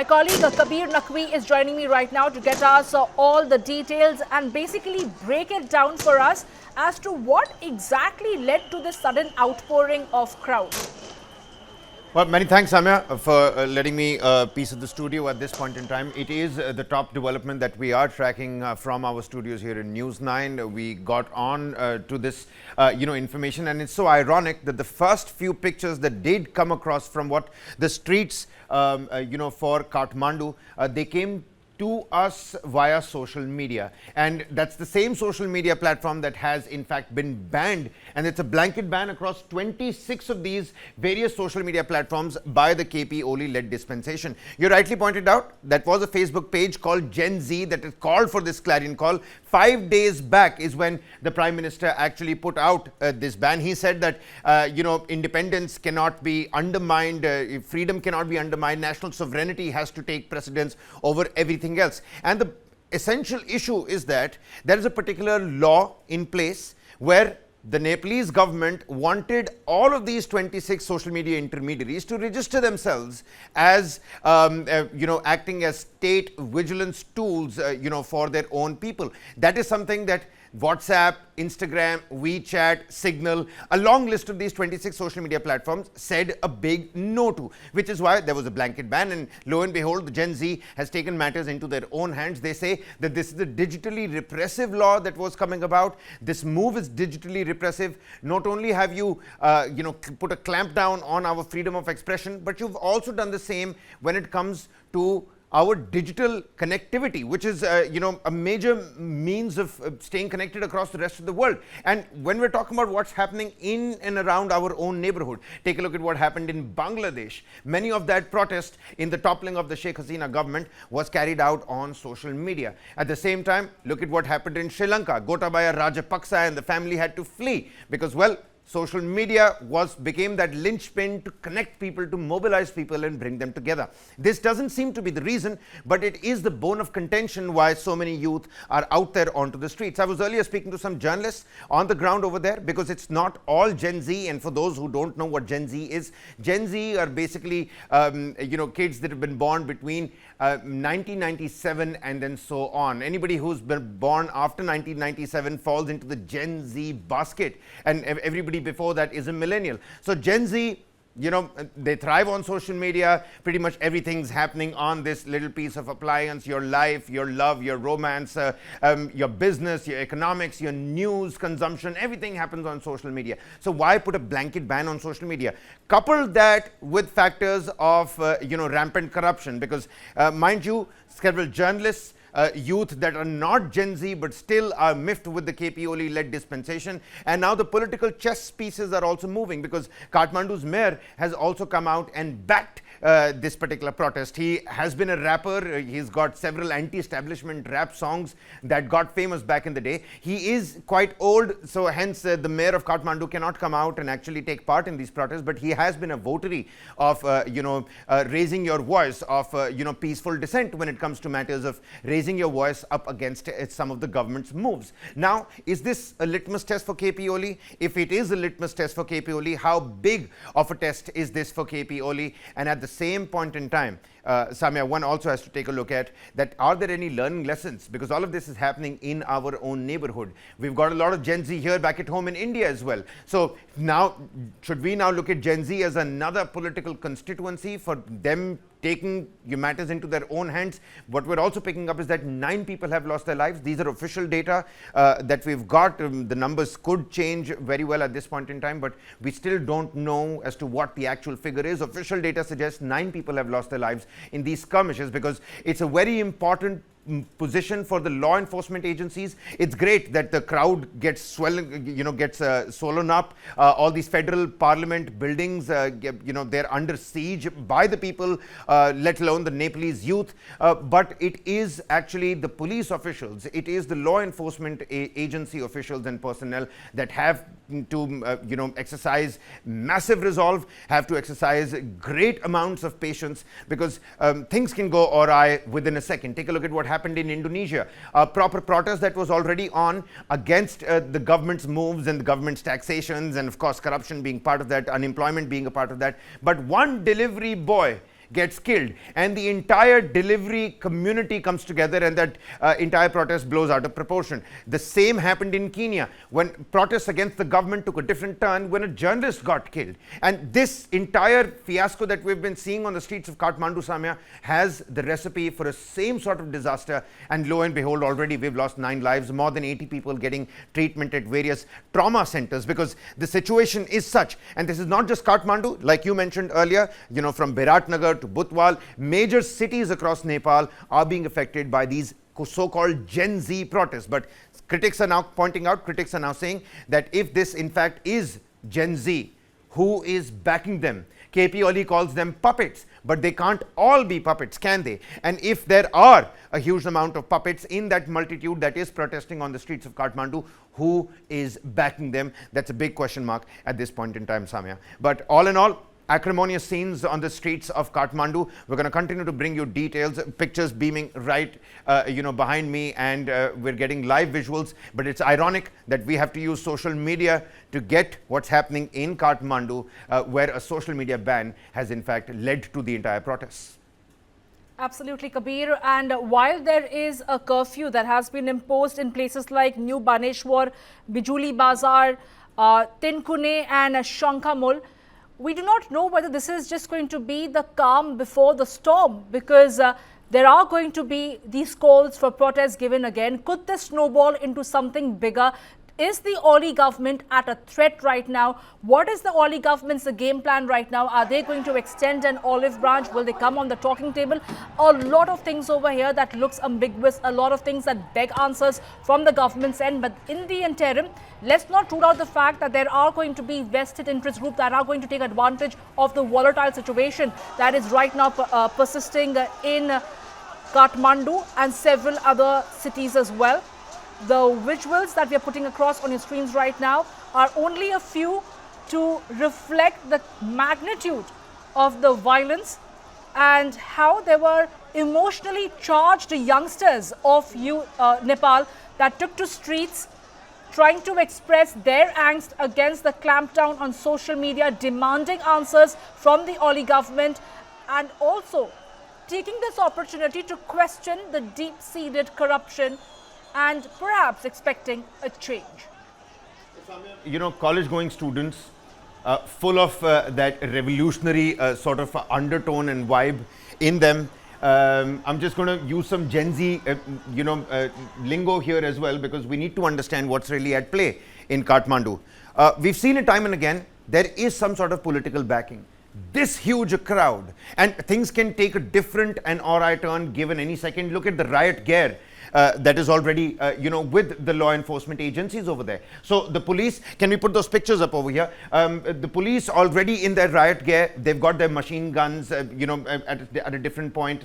My colleague Kabir Naqvi is joining me right now to get us all the details and basically break it down for us as to what exactly led to this sudden outpouring of crowd. Well, many thanks, Samya, for letting me piece of the studio at this point in time. It is the top development that we are tracking from our studios here in News9. We got on to this, information, and it's so ironic that the first few pictures that did come across from what the streets, for Kathmandu, they came to us via social media, and that's the same social media platform that has in fact been banned, and it's a blanket ban across 26 of these various social media platforms by the KP Oli led dispensation. You rightly pointed out that was a Facebook page called Gen Z that is called for this clarion call. 5 days back is when the Prime Minister actually put out this ban. He said that independence cannot be undermined, freedom cannot be undermined, national sovereignty has to take precedence over everything else. And the essential issue is that there is a particular law in place where the Nepalese government wanted all of these 26 social media intermediaries to register themselves as acting as state vigilance tools for their own people. That is something that WhatsApp, Instagram, WeChat, Signal, a long list of these 26 social media platforms said a big no to, which is why there was a blanket ban. And lo and behold, the Gen Z has taken matters into their own hands. They say that this is a digitally repressive law that was coming about. This move is digitally repressive. Not only have you, put a clamp down on our freedom of expression, but you've also done the same when it comes to our digital connectivity, which is a major means of staying connected across the rest of the world. And when we're talking about what's happening in and around our own neighborhood, take a look at what happened in Bangladesh. Many of that protest in the toppling of the Sheikh Hasina government was carried out on social media. At the same time, look at what happened in Sri Lanka. Gotabaya Rajapaksa and the family had to flee because, well, social media became that linchpin to connect people, to mobilize people and bring them together. This doesn't seem to be the reason, but it is the bone of contention why so many youth are out there onto the streets. I was earlier speaking to some journalists on the ground over there, because it's not all Gen Z. And for those who don't know what Gen Z is, Gen Z are basically kids that have been born between 1997 and then so on. Anybody who's been born after 1997 falls into the Gen Z basket, and everybody before that is a millennial. So Gen Z, they thrive on social media. Pretty much everything's happening on this little piece of appliance. Your life, your love, your romance, your business, your economics, your news consumption, everything happens on social media. So why put a blanket ban on social media? Couple that with factors of rampant corruption, because mind you, several journalists, youth that are not Gen Z but still are miffed with the KP Oli led dispensation. And now the political chess pieces are also moving, because Kathmandu's mayor has also come out and backed this particular protest. He has been a rapper. He's got several anti-establishment rap songs that got famous back in the day. He is quite old, so hence the mayor of Kathmandu cannot come out and actually take part in these protests, but he has been a votary of raising your voice, of peaceful dissent when it comes to matters of raising your voice up against some of the government's moves. Now, is this a litmus test for KP Oli? If it is a litmus test for KP Oli, how big of a test is this for KP Oli? And at the same point in time, Samya, one also has to take a look at that. Are there any learning lessons? Because all of this is happening in our own neighborhood. We've got a lot of Gen Z here back at home in India as well. So now, should we now look at Gen Z as another political constituency for them taking matters into their own hands? What we're also picking up is that 9 people have lost their lives. These are official data that we've got. The numbers could change very well at this point in time, but we still don't know as to what the actual figure is. Official data suggests 9 people have lost their lives in these skirmishes, because it's a very important position for the law enforcement agencies. It's great that the crowd gets swollen up. All these federal parliament buildings, they're under siege by the people, let alone the Nepalese youth. But it is actually the police officials, it is the law enforcement agency officials and personnel that have to exercise massive resolve, have to exercise great amounts of patience, because things can go awry within a second. Take a look at what happened in Indonesia. A proper protest that was already on against the government's moves and the government's taxations, and of course corruption being part of that, unemployment being a part of that. But one delivery boy gets killed, and the entire delivery community comes together, and that entire protest blows out of proportion. The same happened in Kenya when protests against the government took a different turn when a journalist got killed. And this entire fiasco that we've been seeing on the streets of Kathmandu, Samya, has the recipe for a same sort of disaster. And lo and behold, already we've lost 9 lives, more than 80 people getting treatment at various trauma centers, because the situation is such. And this is not just Kathmandu, like you mentioned earlier, from Biratnagar to Butwal, major cities across Nepal are being affected by these so-called Gen Z protests. But critics are now pointing out, critics are now saying that if this in fact is Gen Z, who is backing them? KP Oli calls them puppets, but they can't all be puppets, can they? And if there are a huge amount of puppets in that multitude that is protesting on the streets of Kathmandu, who is backing them? That's a big question mark at this point in time, Samya. But all in all, acrimonious scenes on the streets of Kathmandu. We're going to continue to bring you details, pictures beaming right behind me, and we're getting live visuals. But it's ironic that we have to use social media to get what's happening in Kathmandu, where a social media ban has in fact led to the entire protests. Absolutely, Kabir. And while there is a curfew that has been imposed in places like New Baneshwar, Bijuli Bazar, Tinkune and Shankamul, we do not know whether this is just going to be the calm before the storm, because there are going to be these calls for protests given again. Could this snowball into something bigger? Is the Oli government at a threat right now? What is the Oli government's game plan right now? Are they going to extend an olive branch? Will they come on the talking table? A lot of things over here that looks ambiguous, a lot of things that beg answers from the government's end. But in the interim, let's not rule out the fact that there are going to be vested interest groups that are going to take advantage of the volatile situation that is right now persisting in Kathmandu and several other cities as well. The visuals that we are putting across on your screens right now are only a few to reflect the magnitude of the violence and how there were emotionally charged youngsters of Nepal that took to streets trying to express their angst against the clampdown on social media, demanding answers from the Oli government, and also taking this opportunity to question the deep-seated corruption and perhaps expecting a change. College-going students, full of that revolutionary sort of undertone and vibe in them. I'm just going to use some Gen Z, lingo here as well, because we need to understand what's really at play in Kathmandu. We've seen it time and again. There is some sort of political backing. This huge crowd, and things can take a different and awry turn given any second. Look at the riot gear that is already, with the law enforcement agencies over there. So the police, can we put those pictures up over here? The police already in their riot gear, they've got their machine guns, at a different point,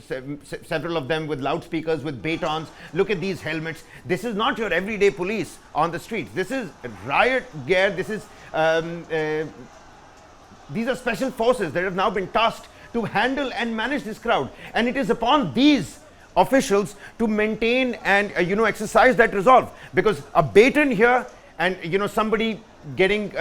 several of them with loudspeakers, with batons. Look at these helmets. This is not your everyday police on the streets. This is riot gear. This is, these are special forces that have now been tasked to handle and manage this crowd. And it is upon these officials to maintain and exercise that resolve, because a baton here and somebody getting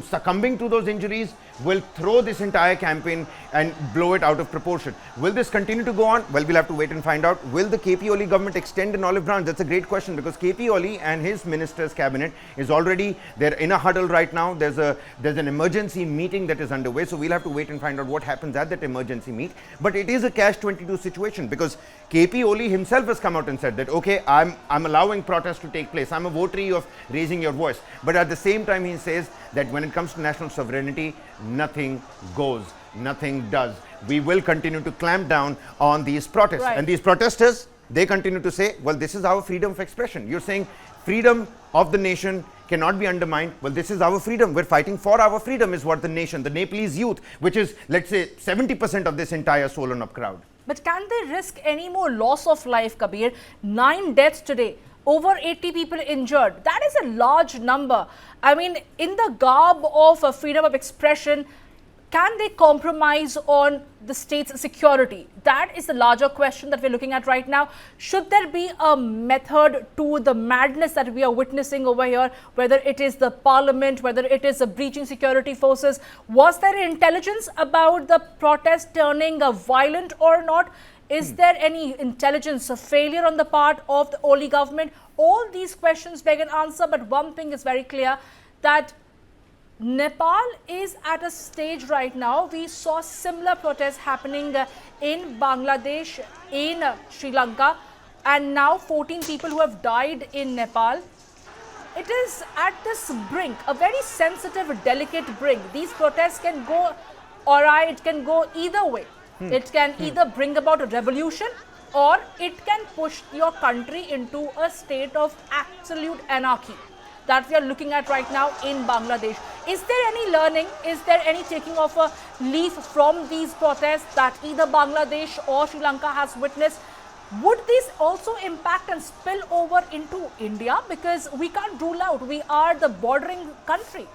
succumbing to those injuries will throw this entire campaign and blow it out of proportion. Will this continue to go on? Well, we'll have to wait and find out. Will the KP Oli government extend an olive branch? That's a great question, because KP Oli and his minister's cabinet is already, they're in a huddle right now. There's an emergency meeting that is underway, so we'll have to wait and find out what happens at that emergency meet. But it is a catch-22 situation, because KP Oli himself has come out and said that, okay, I'm allowing protests to take place. I'm a votary of raising your voice. But at the same time, he says that when it comes to national sovereignty, nothing goes, nothing does. We will continue to clamp down on these protests. Right. And these protesters, they continue to say, well, this is our freedom of expression. You're saying freedom of the nation cannot be undermined. Well, this is our freedom. We're fighting for our freedom is what the nation, the Nepalese youth, which is, let's say, 70% of this entire swollen up crowd. But can they risk any more loss of life, Kabir? 9 deaths today. Over 80 people injured. That is a large number. I mean, in the garb of freedom of expression, can they compromise on the state's security? That is the larger question that we're looking at right now. Should there be a method to the madness that we are witnessing over here, whether it is the parliament, whether it is the breaching security forces? Was there intelligence about the protest turning violent or not? Is there any intelligence failure on the part of the Oli government? All these questions beg an answer, but one thing is very clear, that Nepal is at a stage right now. We saw similar protests happening in Bangladesh, in Sri Lanka, and now 14 people who have died in Nepal. It is at this brink, a very sensitive, delicate brink. These protests can go awry, it can go either way. It can either bring about a revolution, or it can push your country into a state of absolute anarchy that we are looking at right now in Bangladesh. Is there any learning? Is there any taking of a leaf from these protests that either Bangladesh or Sri Lanka has witnessed? Would this also impact and spill over into India? Because we can't rule out, we are the bordering country.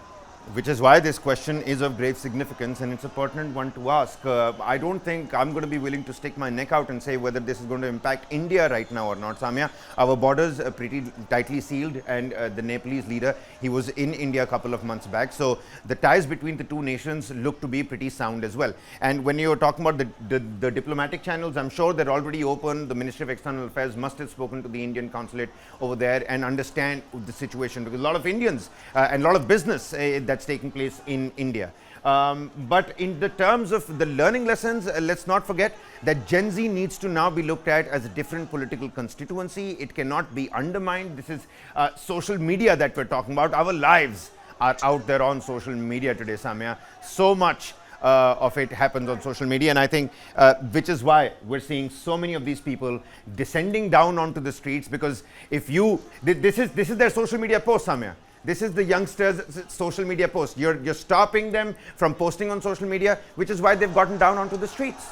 Which is why this question is of grave significance, and it's a pertinent one to ask. I don't think I'm going to be willing to stick my neck out and say whether this is going to impact India right now or not. Samya, our borders are pretty tightly sealed, and the Nepalese leader, he was in India a couple of months back. So the ties between the two nations look to be pretty sound as well. And when you're talking about the diplomatic channels, I'm sure they're already open. The Ministry of External Affairs must have spoken to the Indian consulate over there and understand the situation, because a lot of Indians and a lot of business that's taking place in India. But in the terms of the learning lessons, let's not forget that Gen Z needs to now be looked at as a different political constituency. It cannot be undermined. This is social media that we're talking about. Our lives are out there on social media today, Samya. So much of it happens on social media, and I think which is why we're seeing so many of these people descending down onto the streets, because if you, this is their social media post, Samya. This is the youngsters' social media post. You're stopping them from posting on social media, which is why they've gotten down onto the streets.